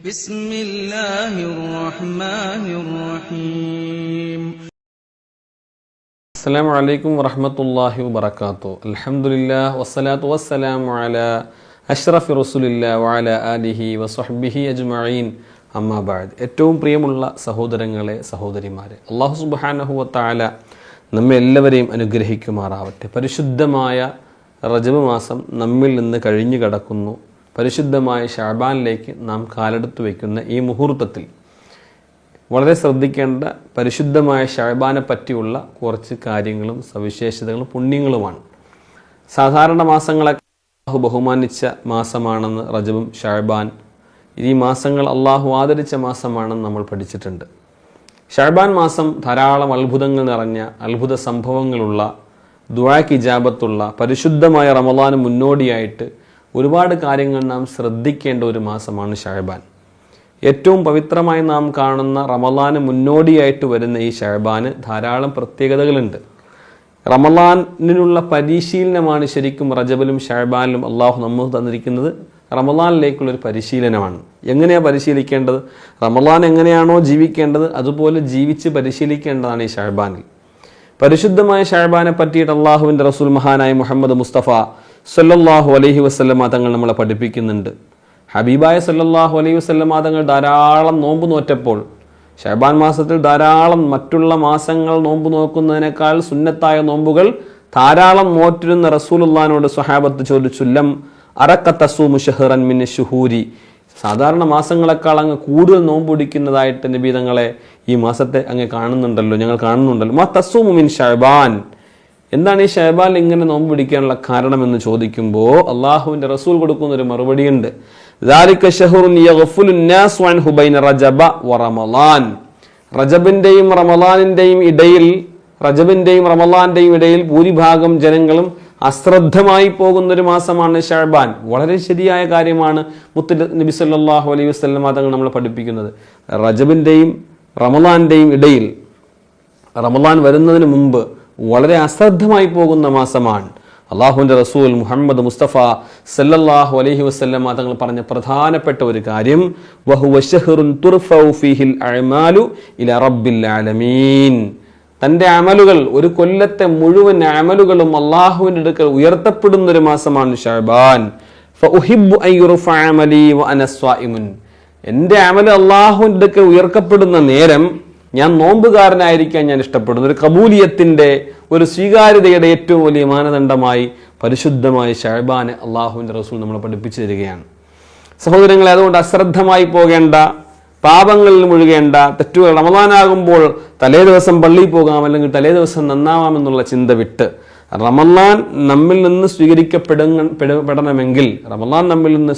بسم الله الرحمن الرحيم. السلام عليكم ورحمة الله وبركاته. الحمد لله والصلاة والسلام على أشرف رسول الله وعلى آله وصحبه أجمعين. അമ്മാ ബഅദ്. ഏറ്റവും പ്രിയമുള്ള സഹോദരങ്ങളെ സഹോദരിമാരെ, അല്ലാഹു സുബ്ഹാനഹു വ തആല നമ്മെ എല്ലാവരെയും അനുഗ്രഹിക്കുമാറാവട്ടെ. പരിശുദ്ധമായ റജബ് മാസം നമ്മിൽ നിന്ന് കഴിഞ്ഞു കടക്കുന്നു. പരിശുദ്ധമായ ശഅബാനിലേക്ക് നാം കാലെടുത്ത് വയ്ക്കുന്ന ഈ മുഹൂർത്തത്തിൽ വളരെ ശ്രദ്ധിക്കേണ്ട പരിശുദ്ധമായ ശഅബാനെ പറ്റിയുള്ള കുറച്ച് കാര്യങ്ങളും സവിശേഷതകളും പുണ്യങ്ങളുമാണ്. സാധാരണ മാസങ്ങളെ അല്ലാഹു ബഹുമാനിച്ച മാസമാണെന്ന് റജബും ശഅബാൻ, ഈ മാസങ്ങൾ അള്ളാഹു ആദരിച്ച മാസമാണെന്ന് നമ്മൾ പഠിച്ചിട്ടുണ്ട്. ശഅബാൻ മാസം ധാരാളം അത്ഭുതങ്ങൾ നിറഞ്ഞ, അത്ഭുത സംഭവങ്ങളുള്ള, ദുആക്ക് ഇജാബത്തുള്ള, പരിശുദ്ധമായ റമളാന് മുന്നോടിയായിട്ട് ഒരുപാട് കാര്യങ്ങൾ നാം ശ്രദ്ധിക്കേണ്ട ഒരു മാസമാണ് ശഅബാൻ. ഏറ്റവും പവിത്രമായി നാം കാണുന്ന റമളാന് മുന്നോടിയായിട്ട് വരുന്ന ഈ ശഅബാന് ധാരാളം പ്രത്യേകതകളുണ്ട്. റമളാനിനുള്ള പരിശീലനമാണ് ശരിക്കും റജബിലും ശഅബാനിലും അള്ളാഹു നമുക്ക് തന്നിരിക്കുന്നത്. റമളാനിലേക്കുള്ളൊരു പരിശീലനമാണ്. എങ്ങനെയാണ് പരിശീലിക്കേണ്ടത്? റമളാൻ എങ്ങനെയാണോ ജീവിക്കേണ്ടത് അതുപോലെ ജീവിച്ച് പരിശീലിക്കേണ്ടതാണ് ഈ ശഅബാനിൽ. പരിശുദ്ധമായ ശഅബാനെ പറ്റിയിട്ട് അള്ളാഹുവിൻ്റെ റസൂൽ മഹാനായ മുഹമ്മദ് മുസ്തഫ സല്ലല്ലാഹു അലൈഹി വസല്ലമ തങ്ങൾ നമ്മളെ പഠിപ്പിക്കുന്നുണ്ട്. ഹബീബായ സല്ലല്ലാഹു അലൈഹി വസല്ലമ തങ്ങൾ ധാരാളം നോമ്പ് നോറ്റപ്പോൾ, ശഅബാൻ മാസത്തിൽ ധാരാളം മറ്റുള്ള മാസങ്ങൾ നോമ്പ് നോക്കുന്നതിനേക്കാൾ സുന്നത്തായ നോമ്പുകൾ ധാരാളം നോറ്റിരുന്ന റസൂലുള്ളാഹിനോട് സ്വഹാബത്ത് ചോദിച്ചു, ലം അറക തസൂമു ശഹ്റൻ മിൻ ശുഹൂരി, സാധാരണ മാസങ്ങളെക്കാൾ അങ്ങ് കൂടുതൽ നോമ്പ് പിടിക്കുന്നതായിട്ട് നബി തങ്ങളെ ഈ മാസത്തെ അങ്ങ് കാണുന്നുണ്ടല്ലോ, ഞങ്ങൾ കാണുന്നുണ്ടല്ലോ. മാ തസൂമു മിൻ ശഅബാൻ, എന്താണ് ഈ ശഅബാനിൽ ഇങ്ങനെ നോമ്പ് പിടിക്കാനുള്ള കാരണമെന്ന് ചോദിക്കുമ്പോൾ അള്ളാഹുവിൻ്റെ റസൂൽ കൊടുക്കുന്ന ഒരു മറുപടിയുണ്ട്. ദാലിക ശഹ്റുൻ യഗ്ഫുലു നാസു അൻഹു ബൈന റജബ വ റമളാൻ, റജബിന്റെയും റമളാനിന്റെയും ഇടയിൽ ഭൂരിഭാഗം ജനങ്ങളും അശ്രദ്ധമായി പോകുന്നൊരു മാസമാണ് ശഅബാൻ. വളരെ ശരിയായ കാര്യമാണ് മുത്ത് നബി സല്ലല്ലാഹു അലൈഹി വസല്ലം തങ്ങൾ നമ്മളെ പഠിപ്പിക്കുന്നത്. റജബിന്റെയും റമളാന്റെയും ഇടയിൽ, റമളാൻ വരുന്നതിന് മുമ്പ് വളരെ അശ്രദ്ധമായി പോകുന്ന മാസമാണ്. അള്ളാഹുവിൻ്റെ റസൂൽ മുഹമ്മദ് മുസ്തഫ സല്ലല്ലാഹു അലൈഹി വസല്ലം തങ്ങൾ പറഞ്ഞ പ്രധാനപ്പെട്ട ഒരു കാര്യം, വഹുവ ശഹ്റുൻ തുർഫഉ ഫീഹിൽ അഅ്മാലു ഇലാ റബ്ബിൽ ആലമീൻ, തൻ്റെ അമലുകൾ, ഒരു കൊല്ലത്തെ മുഴുവൻ അമലുകളും അള്ളാഹുവിൻ്റെ അടുക്കൽ ഉയർത്തപ്പെടുന്ന ഒരു മാസമാണ് ശഅബാൻ. ഫഉഹിബ്ബു അൻ യുർഫഅ അമലി വ അന സ്വായിമുൻ, എൻ്റെ അമൽ അള്ളാഹുവിൻ്റെ അടുക്കൽ ഉയർത്തപ്പെടുന്ന നേരം ഞാൻ നോമ്പുകാരനായിരിക്കാൻ ഞാൻ ഇഷ്ടപ്പെടുന്നു. ഒരു കബൂലിയത്തിൻ്റെ, ഒരു സ്വീകാര്യതയുടെ ഏറ്റവും വലിയ മാനദണ്ഡമായി പരിശുദ്ധമായ ശഅബാനെ അള്ളാഹുവിൻ്റെ റസൂൽ നമ്മളെ പഠിപ്പിച്ചു തരികയാണ്. സഹോദരങ്ങളെ, അതുകൊണ്ട് അശ്രദ്ധമായി പോകേണ്ട, പാപങ്ങളിൽ മുഴുകേണ്ട, തെറ്റുകൾ, റമളാനാകുമ്പോൾ തലേ ദിവസം പള്ളിയിൽ പോകാം അല്ലെങ്കിൽ തലേ ദിവസം നന്നാവാമെന്നുള്ള ചിന്ത വിട്ട് റമളാൻ നമ്മിൽ നിന്ന്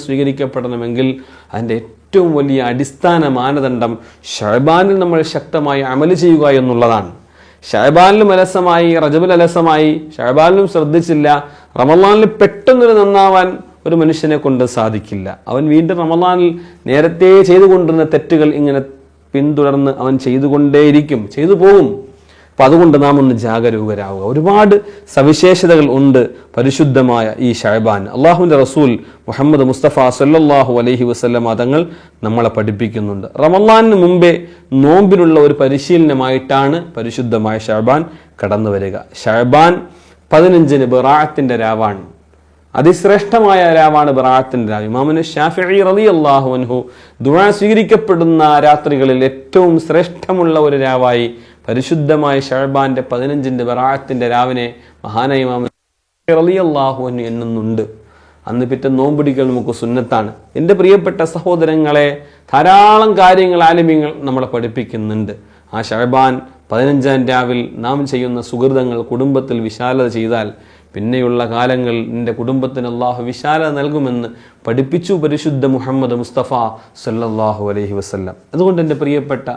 സ്വീകരിക്കപ്പെടണമെങ്കിൽ അതിൻ്റെ ഏറ്റവും വലിയ അടിസ്ഥാന മാനദണ്ഡം ശഅബാനിൽ നമ്മൾ ശക്തമായി അമല് ചെയ്യുക എന്നുള്ളതാണ്. ശഅബാനിലും അലസമായി, റജബിൽ അലസമായി, ശഅബാനിലും ശ്രദ്ധിച്ചില്ല, റമളാനിൽ പെട്ടെന്നൊരു നന്നാവാൻ ഒരു മനുഷ്യനെ കൊണ്ട് സാധിക്കില്ല. അവൻ വീണ്ടും റമളാനിൽ നേരത്തെ ചെയ്തുകൊണ്ടിരുന്ന തെറ്റുകൾ ഇങ്ങനെ പിന്തുടർന്ന് അവൻ ചെയ്തുകൊണ്ടേയിരിക്കും, ചെയ്തു പോകും. അപ്പം അതുകൊണ്ട് നാം ഒന്ന് ജാഗരൂകരാവുക. ഒരുപാട് സവിശേഷതകൾ ഉണ്ട് പരിശുദ്ധമായ ഈ ശഅബാൻ. അള്ളാഹുവിൻ്റെ റസൂൽ മുഹമ്മദ് മുസ്തഫ സല്ലല്ലാഹു അലൈഹി വസല്ലം തങ്ങൾ നമ്മളെ പഠിപ്പിക്കുന്നുണ്ട്. റമളാനിന് മുമ്പേ നോമ്പിനുള്ള ഒരു പരിശീലനമായിട്ടാണ് പരിശുദ്ധമായ ശഅബാൻ കടന്നു വരിക. ശഅബാൻ 15 ബറാഅത്തിൻ്റെ രാവാണ്. അതിശ്രേഷ്ഠമായ രാവാണ് ബറാഅത്തിന്റെ രാവ്. ഇമാമുന ശാഫിഈ റളിയല്ലാഹു അൻഹു ദുആ സ്വീകരിക്കപ്പെടുന്ന രാത്രികളിൽ ഏറ്റവും ശ്രേഷ്ഠമുള്ള ഒരു രാവായി പരിശുദ്ധമായ ശഅബാന്റെ 15 ബറാഅത്തിന്റെ രാവിനെ മഹാനായ ഇമാം റളിയല്ലാഹു അൻഹു എന്നുണ്ട്. അന്ന് പിറ്റേ നോമ്പിടിക്കൽ നമുക്ക് സുന്നത്താണ്. എൻ്റെ പ്രിയപ്പെട്ട സഹോദരങ്ങളെ, ധാരാളം കാര്യങ്ങൾ ആലിമീങ്ങൾ നമ്മളെ പഠിപ്പിക്കുന്നുണ്ട്. ആ ശഅബാൻ 15 രാവിൽ നാം ചെയ്യുന്ന സുഹൃതങ്ങൾ കുടുംബത്തിൽ വിശാലത ചെയ്താൽ പിന്നെയുള്ള കാലങ്ങൾ നിന്റെ കുടുംബത്തിന് അള്ളാഹു വിശാലത നൽകുമെന്ന് പഠിപ്പിച്ചു പരിശുദ്ധ മുഹമ്മദ് മുസ്തഫ സല്ലല്ലാഹു അലൈഹി വസല്ലം. അതുകൊണ്ട് എൻ്റെ പ്രിയപ്പെട്ട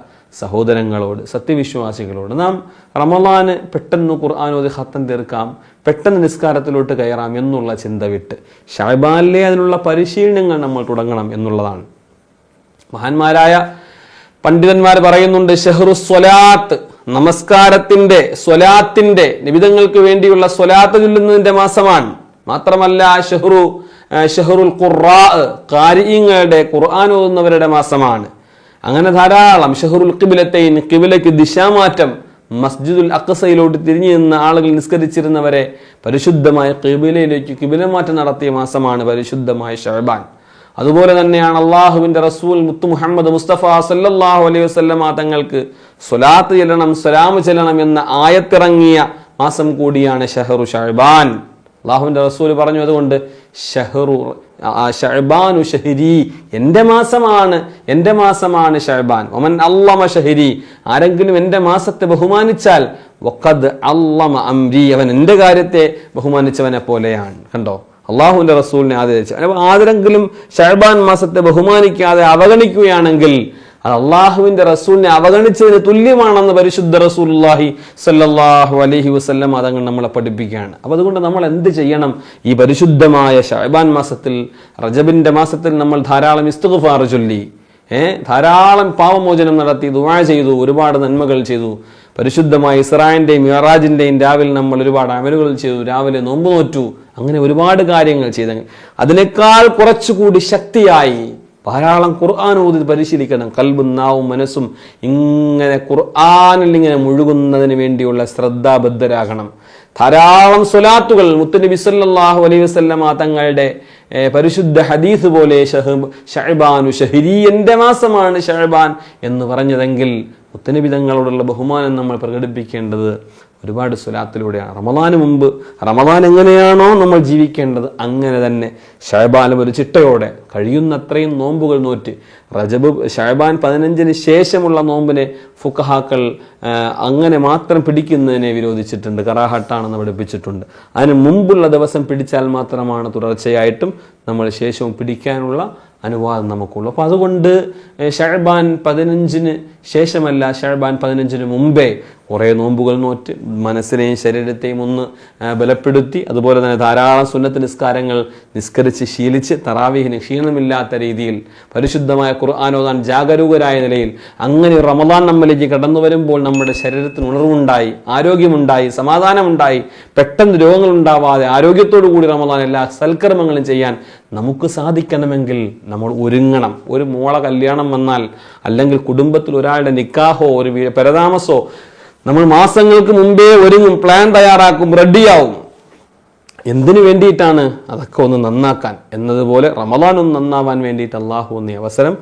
സഹോദരങ്ങളോട്, സത്യവിശ്വാസികളോട്, നാം റമളാന് പെട്ടെന്ന് ഖുർആൻ ഓതി ഖത്തം തീർക്കാം, പെട്ടെന്ന് നിസ്കാരത്തിലോട്ട് കയറാം എന്നുള്ള ചിന്ത വിട്ട് ശഅബാനിലെ അതിനുള്ള പരിശീലനങ്ങൾ നമ്മൾ തുടങ്ങണം എന്നുള്ളതാണ്. മഹാന്മാരായ പണ്ഡിതന്മാർ പറയുന്നുണ്ട്, ഷഹ്റു സ്വലാത്ത്, നമസ്കാരത്തിന്റെ, സ്വലാത്തിന്റെ, നിബിതങ്ങൾക്ക് വേണ്ടിയുള്ള സ്വലാത്ത് ചൊല്ലുന്നതിന്റെ മാസമാണ്. മാത്രമല്ല ഷഹ്റു ഷഹറുൽ ഖുറാ, ഖാരിഈങ്ങളുടെ ഖുർആൻ ഓതുന്നവരുടെ മാസമാണ്. അങ്ങനെ ധാരാളം ഷഹറുൽ ഖിബ്ലത്തൈൻ, ഖിബ്ലയ്ക്ക് ദിശാമാറ്റം, മസ്ജിദുൽ അഖ്സയിലോട്ട് തിരിഞ്ഞു നിന്ന ആളുകൾ നിസ്കരിച്ചിരുന്നവരെ പരിശുദ്ധമായ ഖിബ്ലയിലേക്ക് ഖിബ്ലമാറ്റം നടത്തിയ മാസമാണ് പരിശുദ്ധമായ ശഅബാൻ. അതുപോലെ തന്നെയാണ് അള്ളാഹുവിന്റെ റസൂൽ മുത്തു മുഹമ്മദ് മുസ്തഫ സല്ലല്ലാഹു അലൈഹി വസല്ലമ തങ്ങൾക്ക് സ്വലാത്ത് ചെല്ലണം, സലാം ചെല്ലണം എന്ന ആയത്തിറങ്ങിയ മാസം കൂടിയാണ് ഷഹറു ശഅബാൻ. അള്ളാഹുവിന്റെ റസൂൽ പറഞ്ഞു, അതുകൊണ്ട് ശഅബാനു ഷഹരി, എൻ്റെ മാസമാണ് ശഅബാൻ. ഒമൻ അല്ലമ ഷഹരി, ആരെങ്കിലും എൻ്റെ മാസത്തെ ബഹുമാനിച്ചാൽ വഖദ് അല്ലമ അംരി, അവൻ എൻ്റെ കാര്യത്തെ ബഹുമാനിച്ചവനെ പോലെയാണ്. കണ്ടോ, അള്ളാഹുവിന്റെ റസൂലിനെ ആദരിച്ചു. ആരെങ്കിലും ശഅബാൻ മാസത്തെ ബഹുമാനിക്കാതെ അവഗണിക്കുകയാണെങ്കിൽ അത് അള്ളാഹുവിന്റെ റസൂലിനെ അവഗണിച്ചതിന് തുല്യമാണെന്ന് പരിശുദ്ധ റസൂലുള്ളാഹി സ്വല്ലല്ലാഹു അലൈഹി വസല്ലം അതങ്ങൾ നമ്മളെ പഠിപ്പിക്കുകയാണ്. അപ്പോൾ അതുകൊണ്ട് നമ്മൾ എന്ത് ചെയ്യണം? ഈ പരിശുദ്ധമായ ശഅബാൻ മാസത്തിൽ, റജബിന്റെ മാസത്തിൽ നമ്മൾ ധാരാളം ഇസ്തിഗ്ഫാർ ചൊല്ലി, ധാരാളം പാപമോചനം നടത്തി, ദുആ ചെയ്തു, ഒരുപാട് നന്മകൾ ചെയ്തു. പരിശുദ്ധമായ ഇസ്രായിന്റെയും മിഅ്റാജിന്റെയും രാവിലെ നമ്മൾ ഒരുപാട് അമലുകൾ ചെയ്തു, രാവിലെ നോമ്പ് നോറ്റു, അങ്ങനെ ഒരുപാട് കാര്യങ്ങൾ ചെയ്തു. അതിനേക്കാൾ കുറച്ചുകൂടി ശക്തിയായി ധാരാളം ഖുർആൻ ഓതി പരിശീലിക്കണം. കൽബും നാവും മനസ്സും ഇങ്ങനെ ഖുർആനിൽ ഇങ്ങനെ മുഴുകുന്നതിന് വേണ്ടിയുള്ള ശ്രദ്ധാബദ്ധരാകണം. ധാരാളം സ്വലാത്തുകൾ മുത്തുനബി സല്ലല്ലാഹു അലൈഹി വസല്ലമ തങ്ങളുടെ പരിശുദ്ധ ഹദീസ് പോലെ ശഅബാനു ഷഹരി, എൻ്റെ മാസമാണ് ശഅബാൻ എന്ന് പറഞ്ഞതെങ്കിൽ മുത്തുനബി തങ്ങളോടുള്ള ബഹുമാനം നമ്മൾ പ്രകടിപ്പിക്കേണ്ടത് ഒരുപാട് സ്വലാത്തിലൂടെയാണ്. റമദാന് മുമ്പ് റമദാൻ എങ്ങനെയാണോ നമ്മൾ ജീവിക്കേണ്ടത് അങ്ങനെ തന്നെ ശഅബാനും ഒരു ചിട്ടയോടെ കഴിയുന്നത്രയും നോമ്പുകൾ നോറ്റ്, റജബ് ശഅബാൻ 15-ന് ശേഷമുള്ള നോമ്പിനെ ഫുഖഹാക്കൾ അങ്ങനെ മാത്രം പിടിക്കുന്നതിനെ വിരോധിച്ചിട്ടുണ്ട്, കറാഹത്താണെന്ന് പഠിപ്പിച്ചിട്ടുണ്ട്. അതിന് മുമ്പുള്ള ദിവസം പിടിച്ചാൽ മാത്രമാണ് തുടർച്ചയായിട്ടും നമ്മൾ ശേഷവും പിടിക്കാനുള്ള അനുവാദം നമുക്കുള്ളൂ. അപ്പോൾ അതുകൊണ്ട് ശഅബാൻ 15-ന് ശേഷമല്ല, ശഅബാൻ 15-ന് മുമ്പേ കുറേ നോമ്പുകൾ നോറ്റ് മനസ്സിനെയും ശരീരത്തെയും ഒന്ന് ബലപ്പെടുത്തി, അതുപോലെ തന്നെ ധാരാളം സുന്നത്ത് നിസ്കാരങ്ങൾ നിസ്കരിച്ച് ശീലിച്ച് തറാവീഹിന് ക്ഷീണമില്ലാത്ത രീതിയിൽ പരിശുദ്ധമായ ഖുർആൻ ഓതാൻ ജാഗരൂകരായ നിലയിൽ അങ്ങനെ റമദാൻ നമ്മളിലേക്ക് കടന്നു വരുമ്പോൾ നമ്മുടെ ശരീരത്തിന് ഉണർവുണ്ടായി, ആരോഗ്യമുണ്ടായി, സമാധാനമുണ്ടായി, പെട്ടെന്ന് രോഗങ്ങൾ ഉണ്ടാവാതെ ആരോഗ്യത്തോടു കൂടി റമദാൻ എല്ലാ സൽക്കർമ്മങ്ങളും ചെയ്യാൻ നമുക്ക് സാധിക്കണമെങ്കിൽ നമ്മൾ ഒരുങ്ങണം. ഒരു മോളെ കല്യാണം വന്നാൽ, അല്ലെങ്കിൽ കുടുംബത്തിൽ ഒരാളുടെ നിക്കാഹോ ഒരു പരതാമസോ, നമ്മൾ മാസങ്ങൾക്ക് മുമ്പേ ഒരുങ്ങും, പ്ലാൻ തയ്യാറാക്കും, റെഡിയാവും. എന്തിനു വേണ്ടിയിട്ടാണ്? അതൊക്കെ ഒന്ന് നന്നാക്കാൻ എന്നതുപോലെ റമദാൻ ഒന്ന് നന്നാവാൻ വേണ്ടിയിട്ട് അള്ളാഹു എന്ന അവസരം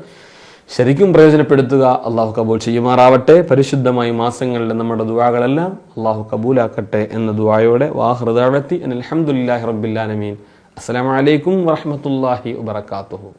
ശരിക്കും പ്രയോജനപ്പെടുത്തുക. അള്ളാഹു കബൂൽ ചെയ്യുമാറാവട്ടെ. പരിശുദ്ധമായ മാസങ്ങളിലെ നമ്മുടെ ദുആകളെല്ലാം അള്ളാഹു കബൂലാക്കട്ടെ എന്ന ദുആയോടെ വാഹിറു ദഅവതി അൽഹംദുലില്ലാഹി റബ്ബിൽ ആലമീൻ. അസ്സലാമു അലൈക്കും വറഹ്മത്തുള്ളാഹി വബറകാതുഹു.